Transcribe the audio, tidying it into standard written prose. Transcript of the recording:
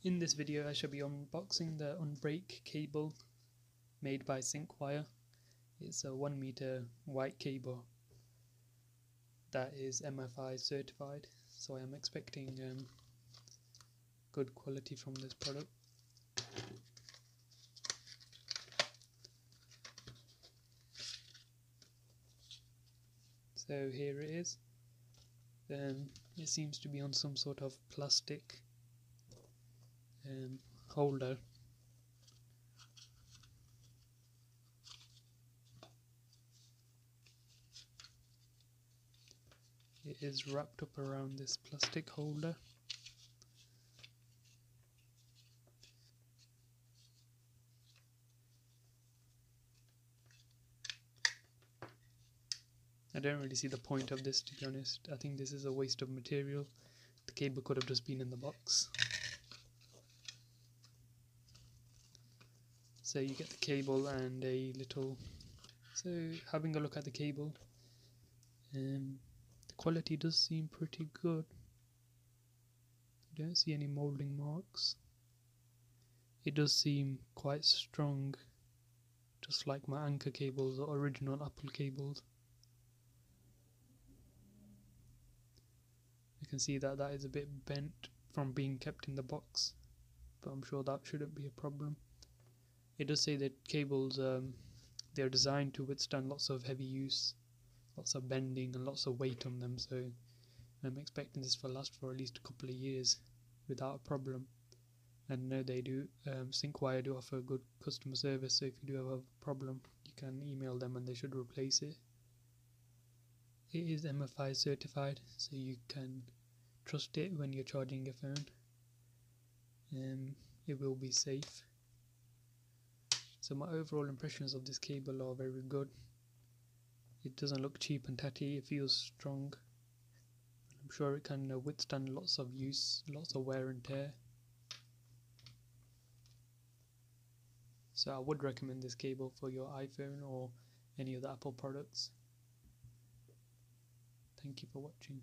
In this video I shall be unboxing the unbreak cable made by Syncwire. It's a 1 meter white cable that is MFI certified, so I am expecting good quality from this product. So here it is. It seems to be on some sort of plastic holder. It is wrapped up around this plastic holder. I don't really see the point of this, to be honest. I think this is a waste of material. The cable could have just been in the box. So you get the cable and a little... So having a look at the cable, the quality does seem pretty good. I don't see any moulding marks. It does seem quite strong, just like my Anchor cables or original Apple cables. You can see that that is a bit bent from being kept in the box, but I'm sure that shouldn't be a problem. It does say that cables, they're designed to withstand lots of heavy use, lots of bending and lots of weight on them, so I'm expecting this to last for at least a couple of years without a problem. And I know they do, Syncwire do offer good customer service, so if you do have a problem you can email them and they should replace it. It is MFI certified, so you can trust it when you're charging your phone. It will be safe. So my overall impressions of this cable are very good. It doesn't look cheap and tatty, it feels strong. I'm sure it can withstand lots of use, lots of wear and tear. So I would recommend this cable for your iPhone or any of the Apple products. Thank you for watching.